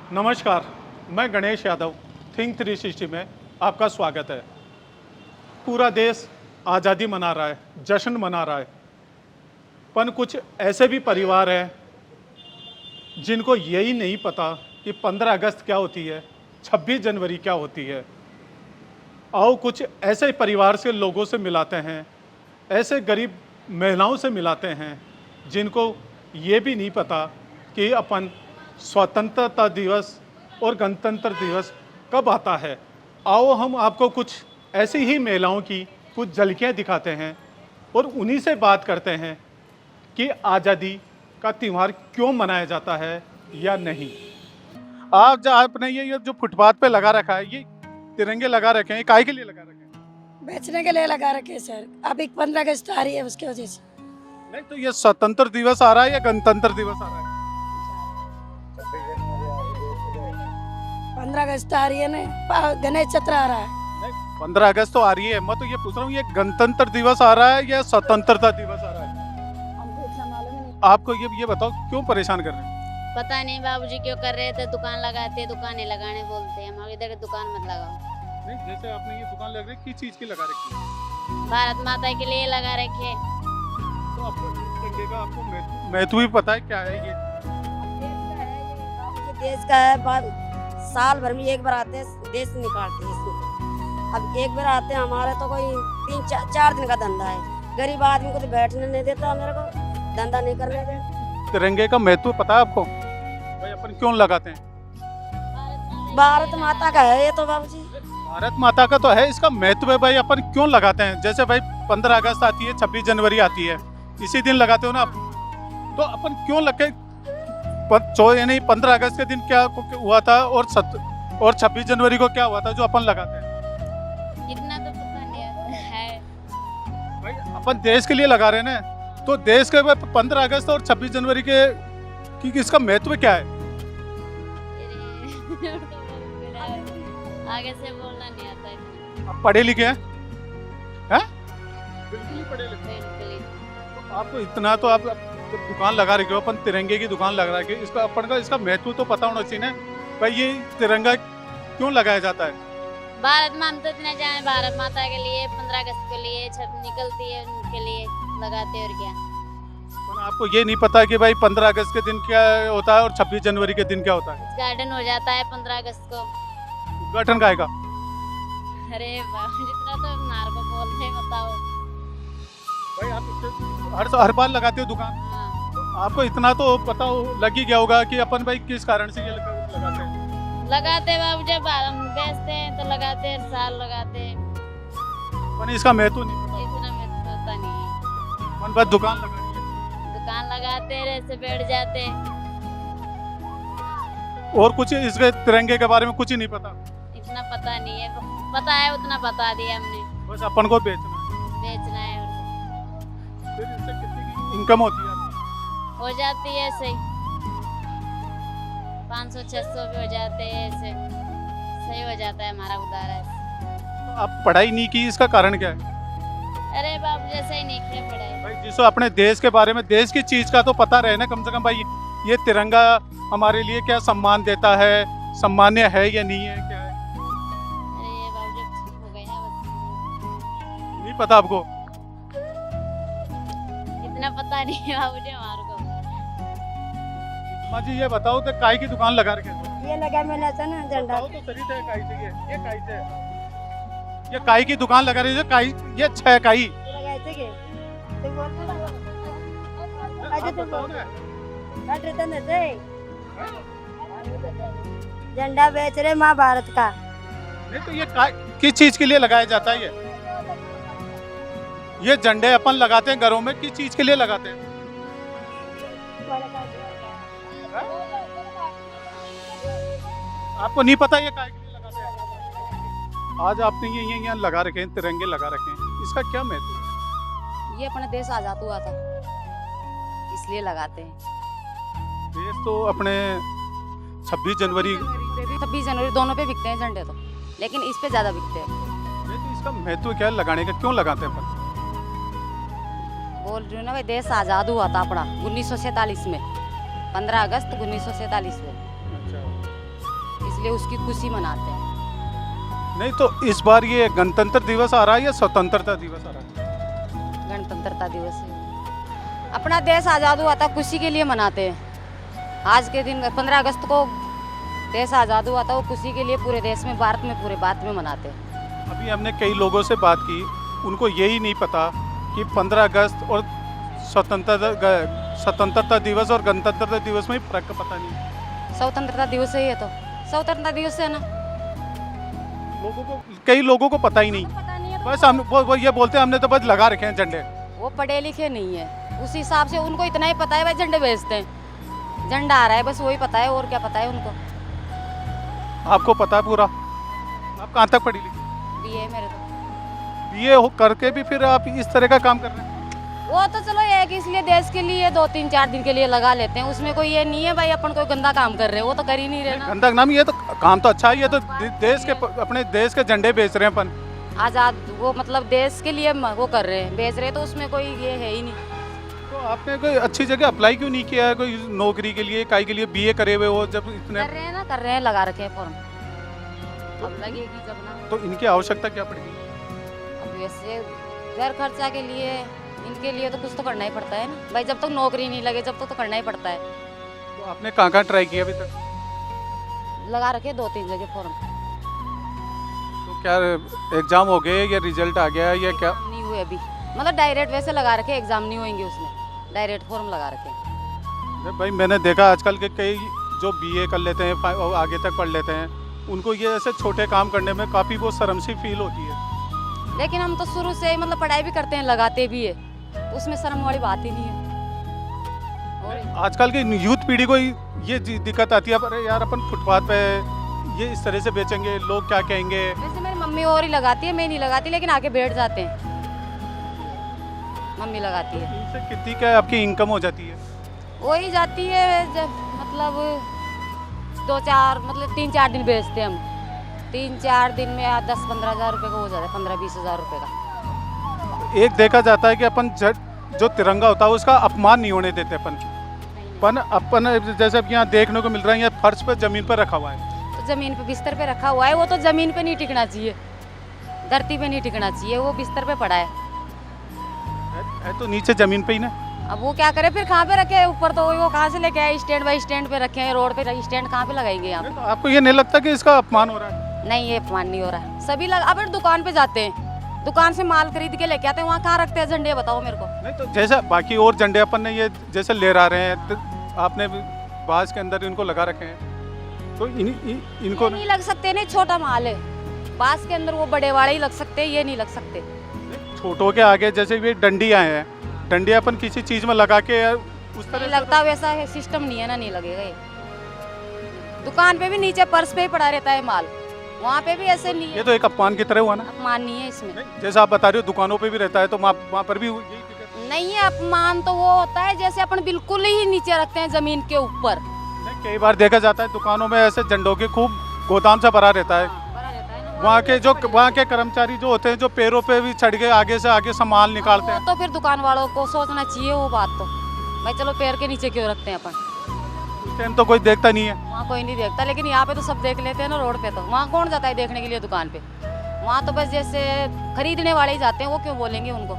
नमस्कार, मैं गणेश यादव थिंक 360 में आपका स्वागत है। पूरा देश आज़ादी मना रहा है, जश्न मना रहा है, पर कुछ ऐसे भी परिवार हैं जिनको यही नहीं पता कि 15 अगस्त क्या होती है, 26 जनवरी क्या होती है। आओ कुछ ऐसे परिवार से लोगों से मिलाते हैं, ऐसे गरीब महिलाओं से मिलाते हैं जिनको ये भी नहीं पता कि अपन स्वतंत्रता दिवस और गणतंत्र दिवस कब आता है। आओ हम आपको कुछ ऐसी ही महिलाओं की कुछ झलकियाँ दिखाते हैं और उन्हीं से बात करते हैं कि आज़ादी का त्यौहार क्यों मनाया जाता है या नहीं। आपने ये जो फुटपाथ पे लगा रखा है, ये तिरंगे लगा रखे हैं, काहे के लिए लगा रखे हैं? बेचने के लिए लगा रखे हैं सर। अभी 15 अगस्त आ रही है, उसकी वजह से। नहीं तो ये स्वतंत्र दिवस आ रहा है या गणतंत्र दिवस आ रहा है? 15 अगस्त आ रही है ना, गणेश चतुर्थी आ रहा है। 15 अगस्त तो आ रही है, मैं तो ये पूछ रहा हूँ ये गणतंत्र दिवस आ रहा है या स्वतंत्रता दिवस आ रहा है? हमको इतना मालूम ही नहीं। आपको ये बताओ क्यों परेशान कर रहे हैं? पता नहीं बाबूजी क्यों कर रहे थे। दुकान लगाते, दुकानें लगाने बोलते हैं। हमारे इधर दुकान मत लगाओ। नहीं, जैसे आपने ये दुकान लग रही, किस चीज की लगा रखी है? भारत माता के लिए लगा रखे। तो आपको तिरंगे का आपको महत्व भी पता है क्या है ये? देश का है, साल भर में एक बार आते हैं, देश निकालते हैं इसमें। अब एक बार आते हैं, हमारे तो कोई 3-4 दिन का धंधा है। गरीब आदमी को तो बैठने नहीं देता, मेरे को धंधा नहीं करने देता। तिरंगे का महत्व पता है आपको? भाई अपन क्यों लगाते हैं? भारत माता का है ये तो बाबूजी। भारत माता का तो है, इसका महत्व है भाई। अपन क्यों लगाते हैं? जैसे भाई 15 अगस्त आती है, 26 जनवरी आती है, इसी दिन लगाते हो ना आप। तो अपन क्यों लगे? यानी 15 अगस्त के दिन क्या हुआ था और 26 जनवरी को क्या हुआ था जो अपन लगाते हैं? इतना तो पता नहीं है। भाई अपन देश के लिए लगा रहे हैं ना, तो देश के 15 अगस्त और 26 जनवरी के कि इसका महत्व क्या है? आगे से बोलना नहीं आता है। आप पढ़े लिखे हैं? हैं? बिल्कुल पढ़े लिखे हैं। बिल्कुल। तो आपको इतना तो आप जब दुकान लगा रखे हो, अपन तिरंगे की दुकान लगा रखे, इसका अपन का इसका महत्व तो पता होना चाहिए ना भाई। ये तिरंगा क्यों लगाया जाता है? भारत में हम तो इतना जाए, भारत माता के लिए 15 अगस्त के लिए छप निकलती है, उनके लिए लगाते और क्या। पर आपको ये नहीं पता कि भाई 15 अगस्त के दिन क्या होता है और 26 जनवरी के दिन क्या होता है? गार्डन हो जाता है 15 अगस्त को। उद्घाटन का आएगा? अरे बाबू जितना तो नार को बोलते हैं, बताओ। भाई आप हर बार लगाते हो दुकान, हाँ। तो आपको इतना तो पता लग ही गया होगा कि अपन भाई किस कारण से ये लगाते हैं। लगाते बाबू, जब हम बेचते हैं तो लगाते हैं, हर साल लगाते हैं। पर इसका महत्व नहीं पता, इतना में तो पता नहीं है। अपन बस दुकान लगा रही है। दुकान लगाते हैं, ऐसे बैठ जाते हैं। और कुछ इसके तिरंगे के बारे में कुछ ही नहीं पता? इतना पता नहीं है, पता है उतना बता दिया हमने। बस अपन को बेचना है। बेचना है और फिर इससे कितनी की इनकम होती है आपकी? हो जाती है ऐसे ही 500-600 भी हो जाते हैं, ऐसे सही हो जाता है हमारा गुजारा। तो आप पढ़ाई नहीं की, इसका कारण क्या है? अरे बाबू जैसे ही नहीं किया पढ़ाई। भाई जिसको अपने देश के बारे में, देश की चीज का तो पता रहे ना कम से कम भाई। ये तिरंगा हमारे लिए क्या सम्मान देता है, सम्मान्य है या नहीं है, क्या है? अरे ये बाबू जब हो गया बस। नहीं पता आपको? इतना पता नहीं है बाबू जी हमारे को। माँ जी ये बताओ कि काय की दुकान लगा रखे हो? ये लगा मैंने ऐसा ना झंडा। बताओ तो सही थे, काय से ये काय से? ये काय की दुकान लगा रही है, काय ये 6 काई। लगाए थे के तो बोलते ना आप बताओ ना। बैठ रहते ना थे। झंडा बेच रहे माँ भारत का। नहीं तो ये किस चीज के लिए लगाया जाता है? ये झंडे अपन लगाते हैं घरों में, किस चीज के लिए लगाते हैं? आपको नहीं पता ये काय के लिए लगाते हैं? आज आपने ये यहाँ लगा रखे हैं, तिरंगे लगा रखे हैं, इसका क्या महत्व है? ये अपना देश आजाद हुआ था, इसलिए लगाते हैं। देश तो अपने 26 जनवरी 26 जनवरी दोनों पे बिकते हैं झंडे तो, लेकिन इस पे ज्यादा बिकते हैं। नहीं तो इसका महत्व क्या है लगाने का, क्यों लगाते हैं अपन? बोल रही हूँ ना भाई, देश आजाद हुआ था अपना 1947 में, 15 अगस्त 1947 में। अच्छा, इसलिए उसकी खुशी मनाते हैं। नहीं तो इस बार ये गणतंत्र दिवस आ रहा है या स्वतंत्रता दिवस आ रहा है? गणतंत्रता दिवस है। अपना देश आज़ाद हुआ था, खुशी के लिए मनाते हैं। आज के दिन 15 अगस्त को देश आज़ाद हुआ था, वो खुशी के लिए पूरे देश में, भारत में, पूरे भारत में मनाते हैं। अभी हमने कई लोगों से बात की, उनको यही नहीं पता कि 15 अगस्त और स्वतंत्रता दिवस और गणतंत्रता दिवस में फर्क पता नहीं। स्वतंत्रता दिवस है ये तो, स्वतंत्रता दिवस है ना। कई लोगों को पता ही नहीं। पता नहीं है तो बस हम वो ये बोलते हैं हमने तो बस लगा रखे हैं झंडे। वो पढ़े लिखे नहीं है, उस हिसाब से उनको इतना ही पता है भाई झंडे बेचते हैं, झंडा आ रहा है, बस वही पता है, और क्या पता है उनको। आपको पता है पूरा? आप कहाँ तक पढ़ी लिखी? बीए मेरे तो। बीए करके भी फिर आप इस तरह का काम कर रहे हैं? वो तो चलो ये है कि इसलिए देश के लिए 2-3-4 दिन के लिए लगा लेते हैं, उसमें कोई ये नहीं है भाई अपन कोई गंदा काम कर रहे हैं, वो तो कर ही नहीं रहे ना। गंदा नाम, ये तो काम तो अच्छा है, ये तो देश के अपने देश के झंडे बेच रहे हैं अपन। आज़ाद वो मतलब देश के लिए वो कर रहे हैं, बेच रहे हैं, तो उसमें कोई ये है ही नहीं। तो आपने कोई अच्छी जगह अप्लाई क्यों नहीं किया है, कोई नौकरी के लिए, काई के लिए? बीए करे हुए हो जब इतने, कर रहे हैं ना, कर रहे हैं, लगा रखे हैं फॉर्म, अब लगेगी जब ना। तो इनकी आवश्यकता क्या पड़ेगी? अब वैसे घर खर्चा के लिए, इनके लिए तो कुछ तो करना ही पड़ता है ना भाई, जब तक नौकरी नहीं लगे जब तक तो करना ही पड़ता है। तो आपने कहाँ ट्राई किया अभी तक? लगा रखे 2-3 जगह फॉर्म। तो क्या एग्जाम हो गए या रिजल्ट आ गया या क्या? नहीं हुए अभी, मतलब डायरेक्ट वैसे लगा रखे, एग्जाम नहीं होंगे उसमें, डायरेक्ट फॉर्म लगा रखे। भाई मैंने देखा आजकल के कई जो बीए कर लेते हैं और आगे तक पढ़ लेते हैं, उनको ये ऐसे छोटे काम करने में काफ़ी वो शर्म सी फील होती है। लेकिन हम तो शुरू से ही मतलब पढ़ाई भी करते हैं, लगाते भी है, तो उसमें शर्म वाली बात ही नहीं है। और आजकल की यूथ पीढ़ी को ये दिक्कत आती है, अरे यार अपन फुटपाथ पे ये इस तरह से बेचेंगे, लोग क्या कहेंगे। वैसे मेरी मम्मी और ही लगाती है, मैं नहीं लगाती, लेकिन आके बैठ जाते हैं, मम्मी लगाती है। इनसे कितनी क्या आपकी इनकम हो जाती है? वो ही जाती है जब मतलब 2-4 मतलब 3-4 दिन बेचते हैं हम, 3-4 दिन में 10-15 हज़ार रुपये का हो जाता है, 15-20 हज़ार रुपये का। एक देखा जाता है कि अपन जो तिरंगा होता है उसका अपमान नहीं होने देते अपन जैसे अब यहाँ देखने को मिल रहा है, यहाँ फर्श पे जमीन पर रखा हुआ है। तो ज़मीन पे बिस्तर पे रखा हुआ है, वो तो ज़मीन पे नहीं टिकना चाहिए, धरती पे नहीं टिकना चाहिए, वो बिस्तर पे पड़ा है तो नीचे जमीन पे ही ना। अब वो क्या करे फिर, कहाँ पे रखे है ऊपर, तो वो कहाँ से लेके आए, स्टैंड बाई स्टैंड पे रखे हैं, रोड पे स्टैंड कहाँ पे लगाएंगे यहाँ पे? तो आपको ये नहीं लगता कि इसका अपमान हो रहा है? नहीं, ये अपमान नहीं हो रहा है, सभी लग अब दुकान पे जाते हैं, दुकान से माल खरीद के लेके आते हैं, वहाँ कहाँ रखते हैं झंडे, बताओ मेरे को। नहीं तो जैसा बाकी और झंडे अपन ने ये जैसे लहरा रहे हैं, तो आपने बाज के अंदर इनको लगा रखे हैं, तो इनको नहीं लग सकते, नहीं छोटा माल है, बास के अंदर वो बड़े वाले ही लग सकते हैं, ये नहीं लग सकते। छोटों के आगे जैसे ये डंडियाँ हैं, डंडियाँ अपन किसी चीज में लगा के उस तरह नहीं लगता, वैसा है सिस्टम नहीं है ना, नहीं लगेगा ये। दुकान पे भी नीचे पर्स पे ही पड़ा रहता है माल, वहाँ पे भी ऐसे नहीं है। ये तो एक अपमान की तरह हुआ ना। अपमान नहीं है इसमें। जैसा आप बता रहे हो दुकानों पे भी रहता है, तो वहाँ पर भी यही दिक्कत नहीं है, अपमान तो वो होता है जैसे अपन बिल्कुल ही नीचे रखते हैं जमीन के ऊपर। नहीं, कई बार देखा जाता है दुकानों में ऐसे झंडों के खूब गोदाम से भरा रहता है। बड़ा रहता है ना। वहाँ के कर्मचारी जो होते हैं, जो पैरों पे भी चढ़ के आगे से आगे सामान निकालते हैं। तो फिर दुकान वालों को सोचना चाहिए वो बात, तो भाई चलो पैर के नीचे क्यों रखते हैं अपन, उस टाइम तो कोई देखता नहीं है। वहाँ कोई नहीं देखता, लेकिन यहाँ पे तो सब देख लेते हैं ना, रोड पे तो वहाँ कौन जाता है देखने के लिए दुकान पे, वहाँ तो बस जैसे खरीदने वाले ही जाते हैं, वो क्यों बोलेंगे उनको।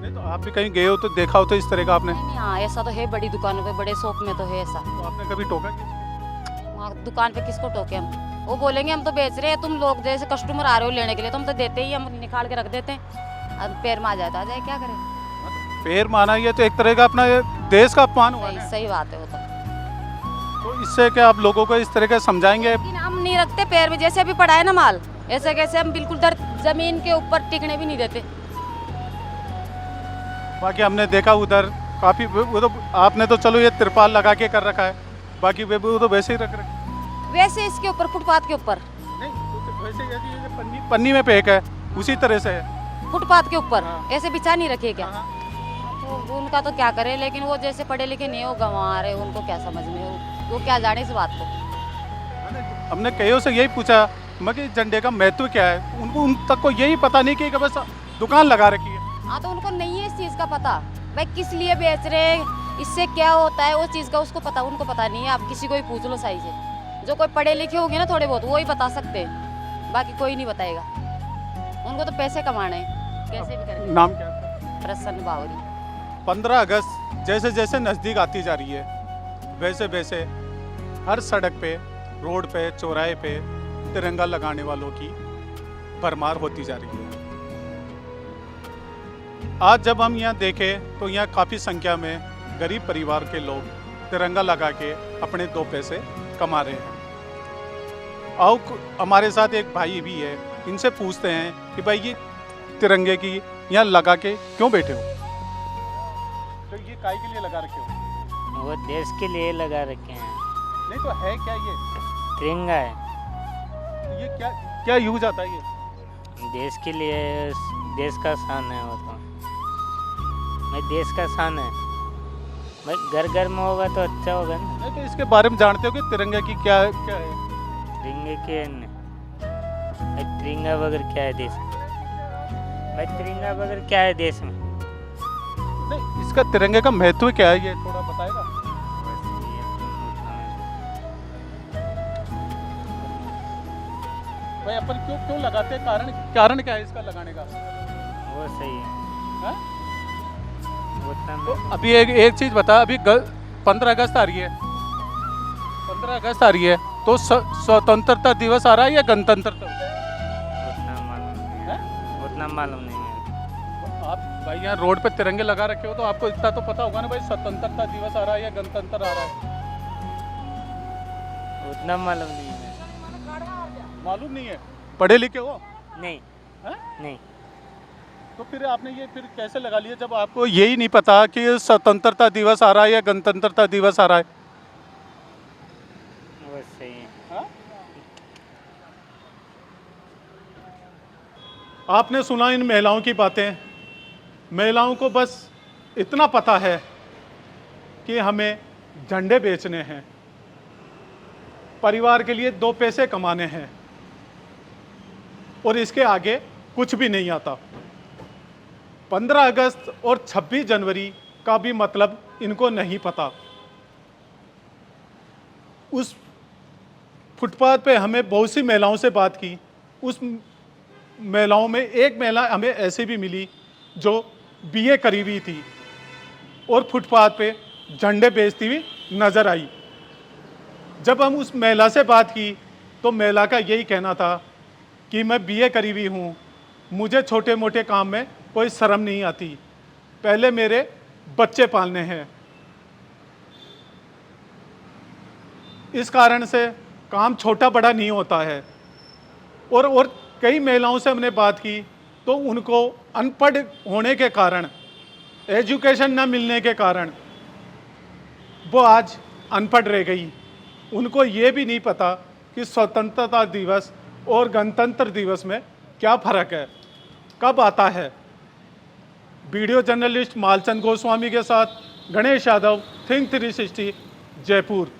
नहीं तो आप भी कहीं गए हो तो देखा हो तो इस तरह का आपने? नहीं, हाँ ऐसा तो है, बड़ी दुकानों पे, बड़े शॉप में तो है ऐसा। तो आपने कभी टोका किसी? वहाँ दुकान पे किसको टोके हम, वो बोलेंगे हम तो बेच रहे हैं, तुम लोग जैसे कस्टमर आ रहे हो लेने के लिए, तुम तो देते ही, हम निकाल के रख देते हैं, अब पैर में आ जाता, आ जाए क्या करें। पैर माना, ये तो एक तरह का अपना ये देश का अपमान हुआ सही है। सही बात है वो तो इससे क्या आप लोगों को इस तरह का समझाएंगे? लेकिन हम नहीं रखते पैर में, जैसे अभी पड़ा है ना माल, ऐसे कैसे हम बिल्कुल जमीन के ऊपर टिकने भी नहीं देते। बाकी हमने देखा उधर काफ़ी, वो तो आपने तो चलो ये तिरपाल लगा के कर रखा है, बाकी वो तो वैसे ही रख रखे। वैसे इसके ऊपर फुटपाथ के ऊपर, नहीं तो वैसे यदि ये पन्नी में पैक है उसी तरह से है। फुटपाथ के ऊपर हाँ। ऐसे बिछा नहीं रखे क्या? हाँ। तो उनका तो क्या करे, लेकिन वो जैसे पढ़े लिखे नहीं हो, गंवा रहे, उनको क्या समझ में, वो क्या जाने इस बात को। हमने कईयों से यही पूछा मगर झंडे का महत्व क्या है, उनको उन तक को यही पता नहीं कि बस दुकान लगा रखी है। हाँ तो उनको नहीं है इस चीज़ का पता, भाई किस लिए बेच रहे हैं, इससे क्या होता है, वो चीज़ का उसको पता, उनको पता नहीं है। आप किसी को ही पूछ लो सही से, जो कोई पढ़े लिखे होंगे ना थोड़े बहुत, वो ही बता सकते हैं, बाकी कोई नहीं बताएगा। उनको तो पैसे कमाने हैं, कैसे भी करके। नाम क्या है? प्रसन्न बावरी। 15 अगस्त जैसे जैसे नज़दीक आती जा रही है वैसे वैसे हर सड़क पे, रोड पे, चौराहे पे तिरंगा लगाने वालों की भरमार होती जा रही है। आज जब हम यहाँ देखें तो यहाँ काफ़ी संख्या में गरीब परिवार के लोग तिरंगा लगा के अपने 2 पैसे कमा रहे हैं। आओ हमारे साथ एक भाई भी है, इनसे पूछते हैं कि भाई ये तिरंगे की यहाँ लगा के क्यों बैठे हो? तो ये काय के लिए लगा रखे हो? वो देश के लिए लगा रखे हैं। नहीं तो है क्या ये? तिरंगा है, ये क्या क्या यूज आता है ये? देश के लिए, देश का शान है वो तो। भाई देश का शान है भाई, घर घर में होगा तो अच्छा होगा ना। नहीं तो इसके बारे में जानते हो कि तिरंगे की क्या क्या है? तिरंगे के भाई, तिरंगा बगैर क्या है देश में? भाई तिरंगा बगैर क्या है देश में? नहीं, इसका तिरंगे का महत्व क्या है ये थोड़ा बताएगा? भाई अपन क्यों क्यों लगाते हैं? कारण क्या है इसका लगाने का? वो सही है। हाँ? उतना तो अभी एक चीज बता, अभी 15 अगस्त आ रही है, 15 अगस्त आ रही है तो स्वतंत्रता दिवस आ रहा है या गणतंत्रता? उतना मालूम नहीं है, उतना मालूम नहीं है। आप भाई यहाँ रोड पे तिरंगे लगा रखे हो तो आपको इतना तो पता होगा ना भाई, स्वतंत्रता दिवस आ रहा है या गणतंत्र आ रहा है? उतना मालूम नहीं है। मालूम नहीं है? पढ़े लिखे हो? नहीं हैं? नहीं, तो फिर आपने ये फिर कैसे लगा लिया जब आपको यही नहीं पता कि स्वतंत्रता दिवस आ रहा है या गणतंत्रता दिवस आ रहा है? वो सही है। हाँ? आपने सुना इन महिलाओं की बातें। महिलाओं को बस इतना पता है कि हमें झंडे बेचने हैं, परिवार के लिए 2 पैसे कमाने हैं और इसके आगे कुछ भी नहीं आता। 15 अगस्त और 26 जनवरी का भी मतलब इनको नहीं पता। उस फुटपाथ पे हमें बहुत सी महिलाओं से बात की। उस महिलाओं में एक महिला हमें ऐसे भी मिली जो बीए करी हुई थी और फुटपाथ पे झंडे बेचती हुई नजर आई। जब हम उस महिला से बात की तो महिला का यही कहना था कि मैं बीए करी हुई हूँ, मुझे छोटे मोटे काम में कोई शर्म नहीं आती, पहले मेरे बच्चे पालने हैं। इस कारण से काम छोटा बड़ा नहीं होता है। और कई महिलाओं से हमने बात की तो उनको अनपढ़ होने के कारण, एजुकेशन न मिलने के कारण वो आज अनपढ़ रह गई। उनको ये भी नहीं पता कि स्वतंत्रता दिवस और गणतंत्र दिवस में क्या फ़र्क है, कब आता है। वीडियो जर्नलिस्ट मालचंद गोस्वामी के साथ गणेश यादव, थिंक 360, जयपुर।